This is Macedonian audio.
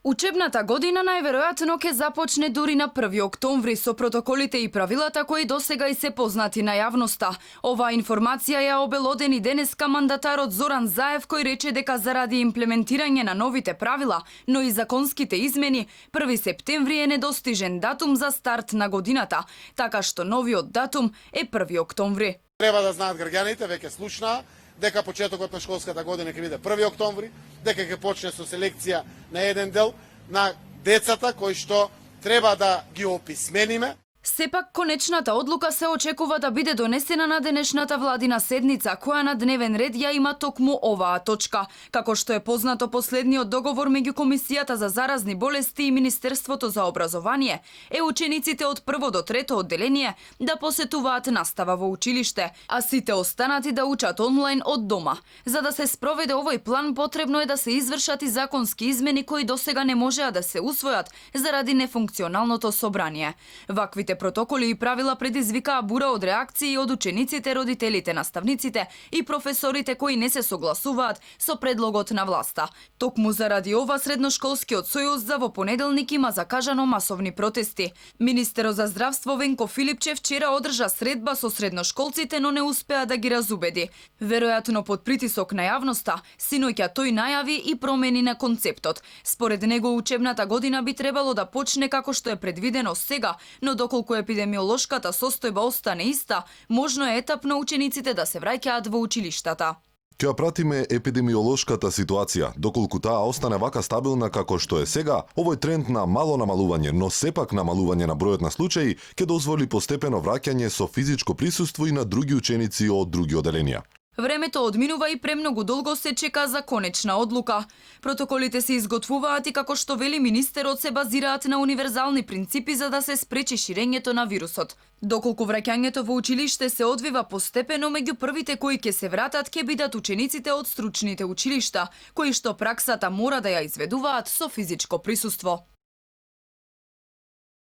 Учебната година најверојатно ќе започне дури на 1 октомври со протоколите и правилата кои досега и се познати на јавноста. Оваа информација ја обелодени денеска мандатарот Зоран Заев, кој рече дека заради имплементирање на новите правила, но и законските измени, 1 септември е недостижен датум за старт на годината, така што новиот датум е 1 октомври. Треба да знаат граѓаните, веќе слушнаа, дека почетокот на школската година ќе биде 1 октомври, дека ќе почне со селекција на еден дел на децата кои што треба да ги описмениме. Сепак, конечната одлука се очекува да биде донесена на денешната владина седница, која на дневен ред ја има токму оваа точка. Како што е познато, последниот договор меѓу Комисијата за заразни болести и Министерството за образование е учениците од 1 до 3 одделение да посетуваат настава во училиште, а сите останати да учат онлайн од дома. За да се спроведе овој план, потребно е да се извршат и законски измени кои досега не можеа да се усвојат заради нефункционалното собрание. Ваквите протоколи и правила предизвикаа бура од реакции од учениците, родителите, наставниците и професорите кои не се согласуваат со предлогот на власта. Токму заради ова, Средношколскиот сојуз за во понеделник има закажано масовни протести. Министерот за здравство Венко Филипче вчера одржа средба со средношколците, но не успеа да ги разубеди. Веројатно под притисок на јавноста, синоќа тој најави и промени на концептот. Според него, учебната година би требало да почне како што е предвидено сега, но доколку епидемиолошката состојба остане иста, можно е етапно учениците да се враќаат во училиштата. Ќе ја пратиме епидемиолошката ситуација. Доколку таа остане вака стабилна како што е сега, овој тренд на мало намалување, но сепак намалување на бројот на случаи, ќе дозволи постепено враќање со физичко присуство и на други ученици од други оделенија. Времето одминува и премногу долго се чека за конечна одлука. Протоколите се изготвуваат и како што вели министерот се базираат на универзални принципи за да се спречи ширењето на вирусот. Доколку враќањето во училиште се одвива постепено, меѓу првите кои ќе се вратат ќе бидат учениците од стручните училишта, кои што праксата мора да ја изведуваат со физичко присуство.